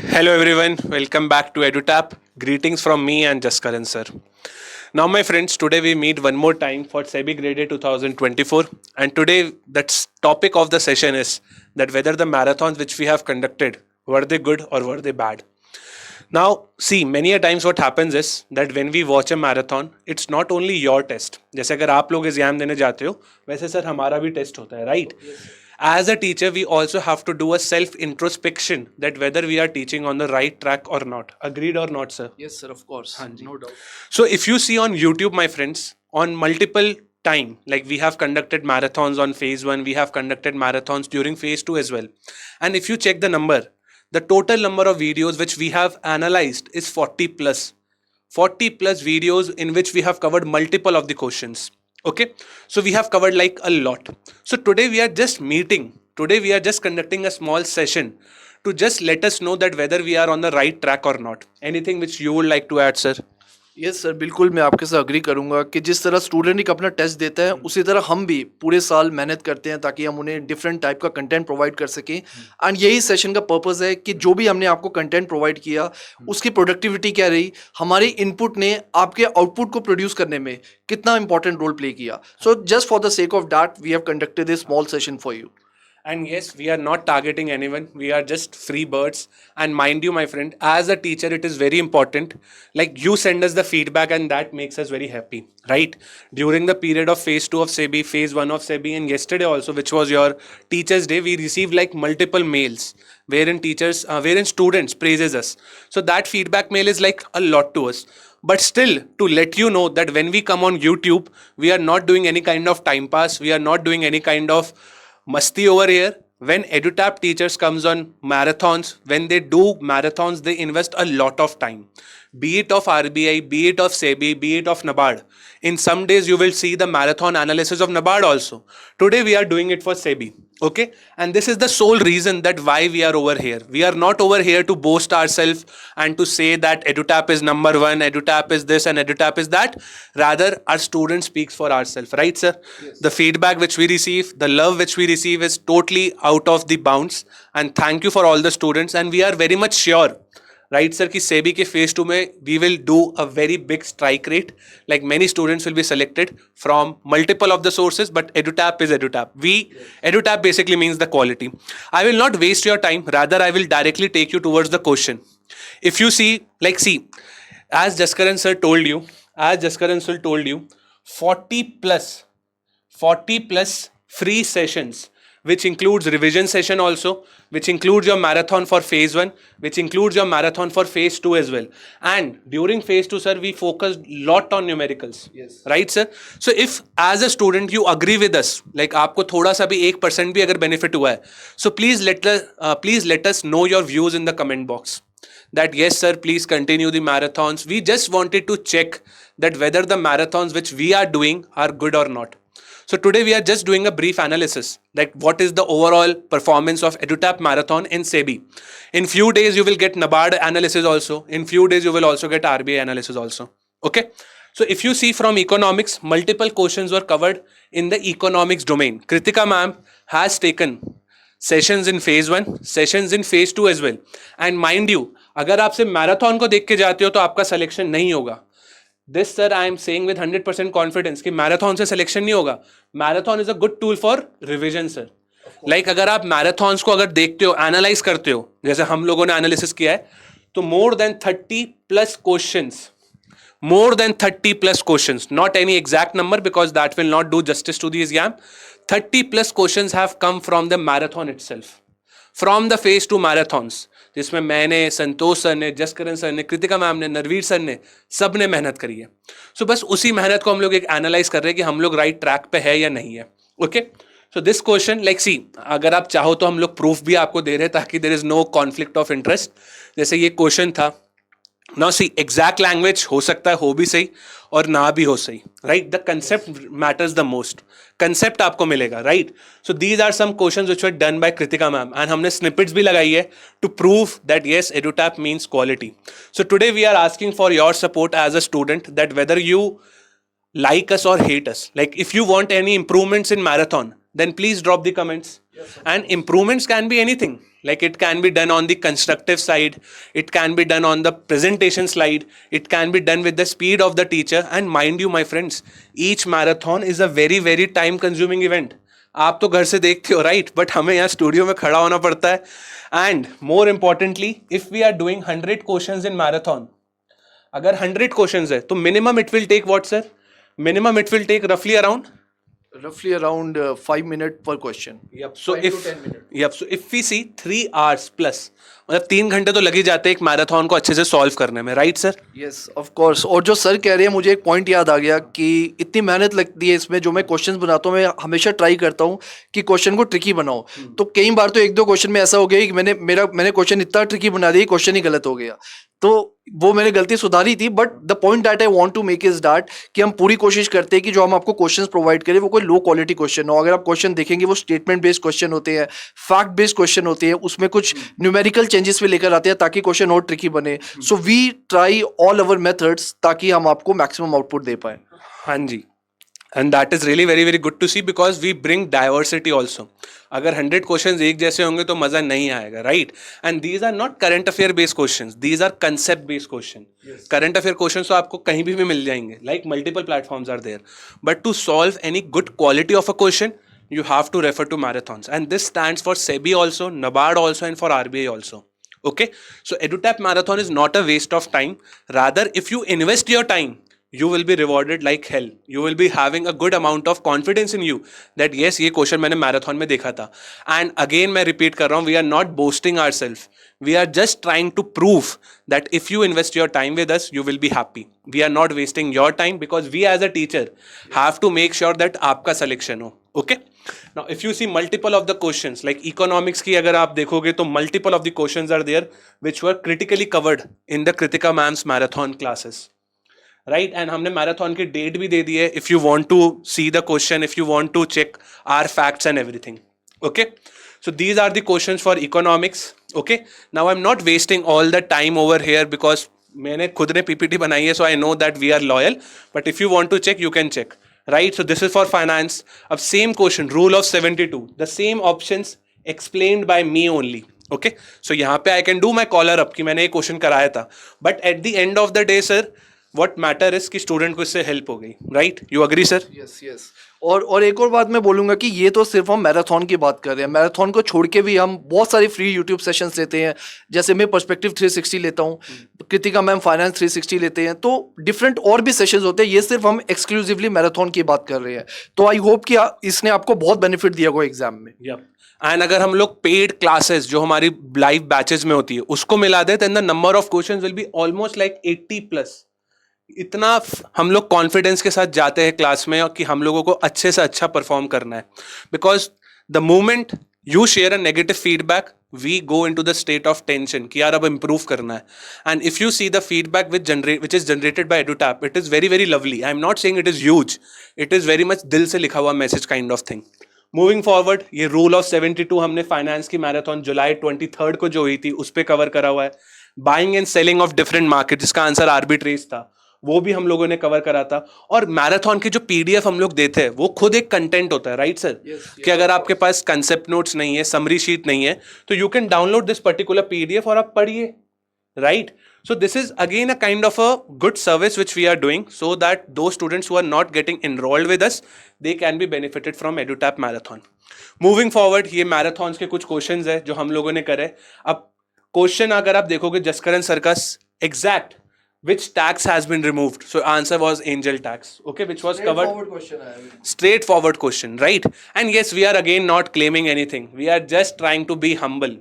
Hello everyone, welcome back to EduTap. Greetings from me and Jaskaran sir. Now my friends, today we meet one more time for SEBI Grade A 2024, and today the topic of the session is that whether the marathons which we have conducted, were they good or were they bad. Now see, many a times what happens is that when we watch a marathon, it's not only your test. जैसे अगर आप लोग exam देने जाते हो, वैसे sir हमारा भी टेस्ट होता है, right? As a teacher, we also have to do a self introspection that whether we are teaching on the right track or not. Agreed or not, sir? Yes, sir, of course. No doubt. So if you see on YouTube, my friends, on multiple time, like we have conducted marathons on phase 1, we have conducted marathons during phase 2 as well. And if you check the number, the total number of videos which we have analyzed is 40 plus. 40 plus videos in which we have covered multiple of the questions. Okay, so we have covered like a lot. So today we are just meeting. Today we are just conducting a small session to just let us know that whether we are on the right track or not. Anything which you would like to add, sir? Yes sir, बिल्कुल मैं आपके साथ agree करूंगा कि जिस तरह student एक अपना टेस्ट देता है उसी तरह हम भी पूरे साल मेहनत करते हैं ताकि हम उन्हें डिफरेंट टाइप का कंटेंट प्रोवाइड कर सकें। एंड यही सेशन का पर्पस है कि जो भी हमने आपको कंटेंट प्रोवाइड किया उसकी प्रोडक्टिविटी क्या रही, हमारे इनपुट ने आपके आउटपुट को प्रोड्यूस करने में कितना इंपॉर्टेंट रोल प्ले किया। So just for the sake of that we have conducted this small session for you. And yes, we are not targeting anyone. We are just free birds. And mind you, my friend, as a teacher, it is very important. Like you send us the feedback, and that makes us very happy, right? During the period of phase 2 of SEBI, phase 1 of SEBI, and yesterday also, which was your Teachers' Day, we received like multiple mails wherein students praises us. So that feedback mail is like a lot to us. But still, to let you know that when we come on YouTube, we are not doing any kind of time pass. We are not doing any kind of masti over here. When EduTap teachers comes on marathons, when they do marathons, they invest a lot of time, be it of RBI, be it of SEBI, be it of NABARD. In some days you will see the marathon analysis of NABARD also. Today we are doing it for SEBI. Okay, and this is the sole reason that why we are over here. We are not over here to boast ourselves and to say that EduTap is number one, EduTap is this and EduTap is that. Rather, our student speaks for ourselves, right, sir? Yes. The feedback which we receive, the love which we receive is totally out of the bounds. And thank you for all the students. And we are very much sure, right, sir, कि SEBI के phase 2 में we will do a very big strike rate. Like many students will be selected from multiple of the sources, but EduTap is EduTap. EduTap basically means the quality. I will not waste your time. Rather, I will directly take you towards the question. If you see, as Jaskaran sir told you, 40 plus free sessions, which includes revision session also, which includes your marathon for phase 1, which includes your marathon for phase 2 as well. And during phase 2, sir, we focused lot on numericals. Yes. Right, sir? So if as a student you agree with us, like आपको थोड़ा सा भी 1% भी अगर benefit हुआ है, so please let us know your views in the comment box. That yes, sir, please continue the marathons. We just wanted to check that whether the marathons which we are doing are good or not. So today we are just doing a brief analysis, like what is the overall performance of EduTap Marathon in SEBI. In few days you will get NABARD analysis also. In few days you will also get RBI analysis also. Okay. So if you see from economics, multiple questions were covered in the economics domain. Kritika ma'am has taken sessions in phase 1, sessions in phase 2 as well. And mind you, अगर आप सिर्फ marathon को देख के जाते हो तो आपका सिलेक्शन नहीं होगा. This, sir, I am saying with 100% confidence कि मैराथन से सिलेक्शन नहीं होगा. Marathon is a good tool for revision, sir. Like अगर आप मैराथन्स को अगर देखते हो, एनालाइज करते हो, जैसे हम लोगों ने एनालिसिस किया है, तो more than 30 plus questions, not any exact number because that will not do justice to the exam. 30 plus questions have come from the marathon itself, from the phase 2 marathons, जिसमें मैंने, संतोष सर ने, Jaskaran sir ने, Kritika ma'am ने, Narveer sir ने, सब ने मेहनत करी है. सो बस उसी मेहनत को हम लोग एक एनालाइज कर रहे हैं कि हम लोग राइट ट्रैक पे है या नहीं है. ओके, सो दिस क्वेश्चन अगर आप चाहो तो हम लोग प्रूफ भी आपको दे रहे हैं ताकि there is no conflict of interest. जैसे ये क्वेश्चन था, नाउ सी एग्जैक्ट लैंग्वेज हो सकता है हो भी सही और ना भी हो सही, right. The concept matters the most. Concept आपको मिलेगा, right. So these are some questions which were done by Kritika ma'am and हमने स्निपेट्स भी लगाई है to prove that yes EduTap means quality. So today we are asking for your support as a student that whether you like us or hate us. Like if you want any improvements in marathon, then please drop the comments. Yes, and improvements can be anything. Like it can be done on the constructive side, it can be done on the presentation slide, it can be done with the speed of the teacher. And mind you, my friends, each marathon is a very very time consuming event. आप तो घर से देखते हो right, but हमें यहाँ studio में खड़ा होना पड़ता है. And more importantly, if we are doing 100 questions in marathon, अगर 100 क्वेश्चंस है तो minimum it will take what sir? Minimum it will take रफली around 5 minutes per question. Yep. So 5 if to 10 minutes. yep. So if we see 3 hours plus, मतलब 3 घंटे तो लग ही जाते हैं एक मैराथन को अच्छे से सॉल्व करने में, right sir? Yes of course. और जो सर कह रहे हैं, मुझे एक पॉइंट याद आ गया कि इतनी मेहनत लगती है इसमें. जो मैं क्वेश्चंस बनाता हूँ, मैं हमेशा ट्राई करता हूँ कि क्वेश्चन को ट्रिकी बनाओ. तो कई बार तो 1-2 क्वेश्चन में ऐसा हो गया कि मैंने क्वेश्चन इतना ट्रिकी बना दिया, क्वेश्चन ही गलत हो गया. तो वो मैंने गलती सुधारी थी. But the point that I want to make is that कि हम पूरी कोशिश करते हैं कि जो हम आपको क्वेश्चंस प्रोवाइड करें वो कोई लो क्वालिटी क्वेश्चन हो. अगर आप क्वेश्चन देखेंगे वो स्टेटमेंट बेस्ड क्वेश्चन होते हैं, फैक्ट बेस्ड क्वेश्चन होते हैं, उसमें कुछ न्यूमेरिकल चेंजेस भी लेकर आते हैं ताकि क्वेश्चन और ट्रिकी बने. So we try all our methods ताकि हम आपको मैक्सिमम आउटपुट दे पाए. हाँ जी. And that is really very very good to see, because we bring diversity also. अगर 100 क्वेश्चंस एक जैसे होंगे तो मजा नहीं आएगा, right? And these are not current affair based questions, these are concept based question. Current affair questions तो आपको कहीं भी मिल जाएंगे, like multiple platforms are there. But to solve any good quality of a question, you have to refer to marathons, and this stands for SEBI also, NABARD also, and for RBI also. Okay, so EduTap marathon is not a waste of time. Rather, if you invest your time, you will be rewarded like hell. You will be having a good amount of confidence in you that yes, ये question मैंने marathon में देखा था. And again मैं repeat कर रहा हूँ, we are not boasting ourselves. We are just trying to prove that if you invest your time with us, you will be happy. We are not wasting your time because we as a teacher have to make sure that आपका selection हो. Okay? Now, if you see multiple of the questions, like economics की अगर आप देखोगे तो multiple of the questions are there which were critically covered in the Kritika ma'am's marathon classes. Right? And हमने marathon की date भी दे दी है if you want to see the question, if you want to check our facts and everything. Okay? So these are the questions for economics. Okay? Now I'm not wasting all the time over here because मैंने खुद ने PPT बनाई है, so I know that we are loyal. But if you want to check, you can check. Right? So this is for finance. Of same question, rule of 72. The same options explained by me only. Okay? So यहाँ पे I can do my collar up कि मैंने ये question कराया था. But at the end of the day, sir, what matter is कि student को इससे हेल्प हो गई. Right? You agree sir? Yes yes. और एक और बात मैं बोलूंगा कि ये तो सिर्फ हम मैराथन की बात कर रहे हैं. मैराथन को छोड़ के भी हम बहुत सारी फ्री यूट्यूब सेशंस लेते हैं. जैसे मैं पर्सपेक्टिव 360 लेता हूँ, कृतिका मैम फाइनेंस 360 लेते हैं. तो डिफरेंट और भी सेशंस होते हैं. ये सिर्फ हम एक्सक्लूसिवली मैराथन की बात कर रहे हैं. तो आई होप कि इसने आपको बहुत बेनिफिट दिया होगा एग्जाम में. एंड अगर हम लोग पेड क्लासेस जो हमारी लाइव बैचेस में होती है उसको मिला दे, then the number of questions will be almost like 80+. इतना हम लोग कॉन्फिडेंस के साथ जाते हैं क्लास में और कि हम लोगों को अच्छे से अच्छा परफॉर्म करना है. Because the moment you share a negative feedback, we go in to the state of tension कि यार अब इम्प्रूव करना है. And if you see the feedback which is generated by EduTap, it is very very lovely. I am not saying it is huge, it is very much दिल से लिखा हुआ message kind of thing. Moving forward, ये rule of 72 हमने finance की marathon जुलाई 23 को जो हुई थी उस पर कवर करा हुआ है. Buying and selling of different market, जिसका आंसर आर्बिट्रेज था, वो भी हम लोगों ने कवर करा था. और मैराथन की जो PDF हम लोग देते हैं वो खुद एक कंटेंट होता है, राइट सर? कि अगर आपके पास कंसेप्ट नोट्स नहीं है, समरी शीट नहीं है, तो you can download this particular PDF और आप पढ़िए, right? So this is again a kind of a good service which we are doing so that those students who are not getting enrolled with us, they can be benefited from EduTap Marathon. Moving forward, ये marathons के कुछ questions है जो हम लोगों ने करे. अब question अगर आप देखोगे जसकरण सर का exact which tax has been removed, so answer was angel tax. Okay, which was covered. Straightforward question, right? And yes, we are again not claiming anything, we are just trying to be humble.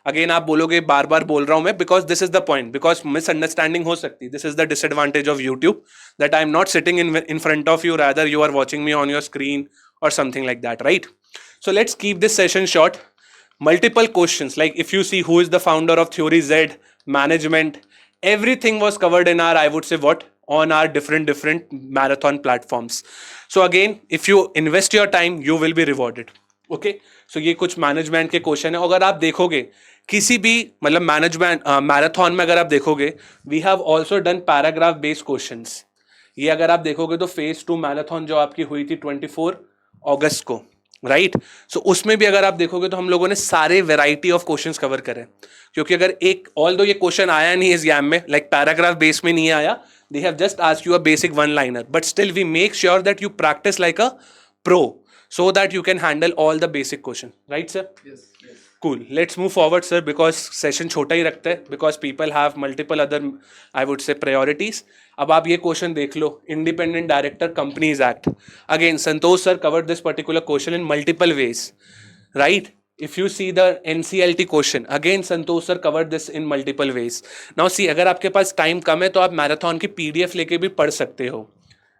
Again आप बोलोगे बार बार बोल रहा हूं मैं, because this is the point, because misunderstanding हो सकती है. This is the disadvantage of YouTube, that I am not sitting in front of you, rather you are watching me on your screen और something like that, right? So let's keep this session short. Multiple questions, like if you see who is the founder of theory Z, management, everything was covered in our, I would say, what, on our different marathon platforms. So again, if you invest your time, you will be rewarded. Okay, so ये कुछ management के question है. अगर आप देखोगे किसी भी मतलब मैनेजमेंट मैराथन में अगर आप देखोगे, we have also done paragraph based questions. ये अगर आप देखोगे तो फेज 2 मैराथन जो आपकी हुई थी 24 अगस्त को, राइट सो उसमें भी अगर आप देखोगे तो हम लोगों ने सारे वेराइटी ऑफ क्वेश्चंस कवर करे, क्योंकि अगर एक ऑल दो ये क्वेश्चन आया नहीं इस एग्जाम में, लाइक पैराग्राफ बेस में नहीं आया, they have just asked you a basic one liner, but still we make sure that you practice like a pro so that you can handle all the basic question, right sir? Yes. Cool, let's move forward sir, because session छोटा ही रखते हैं, because people have multiple other I would say priorities. अब आप ये question देख लो, independent director companies act, again Santosh sir covered this particular question in multiple ways, right? If you see the NCLT question, again Santosh sir covered this in multiple ways. Now see, अगर आपके पास time कम है तो आप marathon की PDF लेके भी पढ़ सकते हो,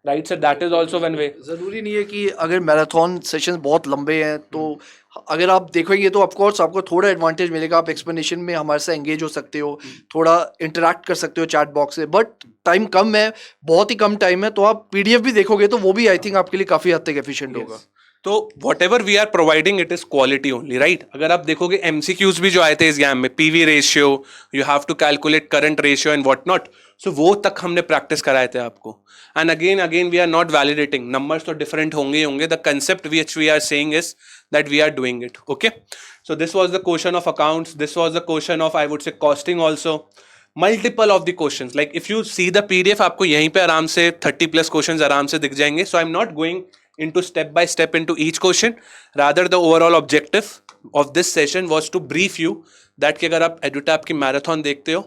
right sir? That is also one way. ज़रूरी नहीं है कि अगर मैराथन सेशन बहुत लंबे हैं तो अगर आप देखोगे तो ऑफकोर्स आपको थोड़ा एडवांटेज मिलेगा, आप एक्सप्लेनेशन में हमारे से एंगेज हो सकते हो, थोड़ा इंटरेक्ट कर सकते हो चैट बॉक्स से, बट टाइम कम है, बहुत ही कम टाइम है, तो आप PDF भी देखोगे तो वो भी आई थिंक आपके लिए काफ़ी हद तक एफिशिएंट होगा. तो whatever we are providing it is quality only, right? अगर आप देखोगे MCQs भी जो आए थे इस एग्जाम में, PV ratio, you have to calculate current ratio and what not, so वो तक हमने प्रैक्टिस कराए थे आपको. And again we are not validating, numbers तो डिफरेंट होंगे, the concept which we are saying is that we are doing it. Okay, so this was the question of accounts, this was the question of I would say costing also. Multiple of the questions, like if you see the PDF आपको यहीं पे आराम से 30+ questions आराम से दिख जाएंगे. So I am not going into step by step into each question, rather the overall objective of this session was to brief you that कि अगर आप EduTap की मैराथन देखते हो,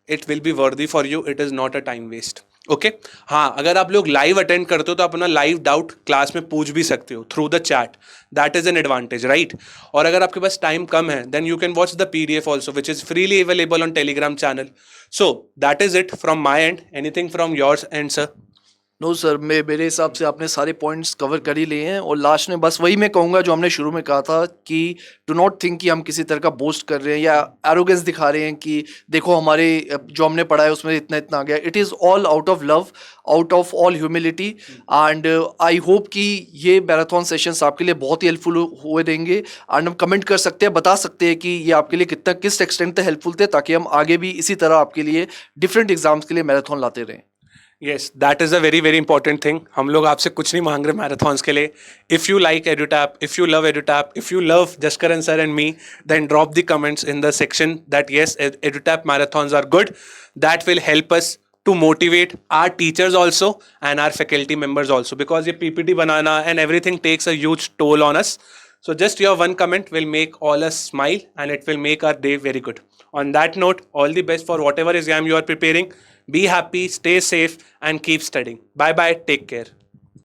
it will be worthy for you, it is not a time waste. Okay हाँ, अगर आप लोग लाइव अटेंड करते हो तो अपना लाइव डाउट क्लास में पूछ भी सकते हो through the chat, that is an advantage, right? और अगर आपके पास टाइम कम है then you can watch the PDF also which is freely available on Telegram channel. So that is it from my end. Anything from yours end sir? No sir, मेरे हिसाब से आपने सारे पॉइंट्स कवर कर ही लिए हैं, और लास्ट में बस वही मैं कहूँगा जो हमने शुरू में कहा था कि डू नॉट थिंक कि हम किसी तरह का बोस्ट कर रहे हैं या एरोगेंस दिखा रहे हैं कि देखो हमारे जो हमने पढ़ा है उसमें इतना इतना आ गया. It is all out of love, out of all humility, and I hope कि ये मैराथन सेशंस आपके लिए बहुत ही हेल्पफुल हुए देंगे. एंड हम कमेंट कर सकते हैं, बता सकते हैं कि ये आपके लिए कितना किस एक्सटेंट तक हेल्पफुल थे, ताकि हम आगे भी इसी तरह आपके लिए डिफरेंट एग्जाम्स के लिए मैराथन लाते रहें. Yes, that is a very very important thing. हम लोग आपसे कुछ नहीं मांग रहे मैराथन्स के लिए. If you like EduTap, if you love EduTap, if you love Jaskaran sir and me, then drop the comments in the section that yes, EduTap marathons are good. That will help us to motivate our teachers also and our faculty members also, because ये PPT banana and everything takes a huge toll on us. So just your one comment will make all us smile and it will make our day very good. On that note, all the best for whatever exam you are preparing. Be happy, stay safe and keep studying. Bye bye, take care.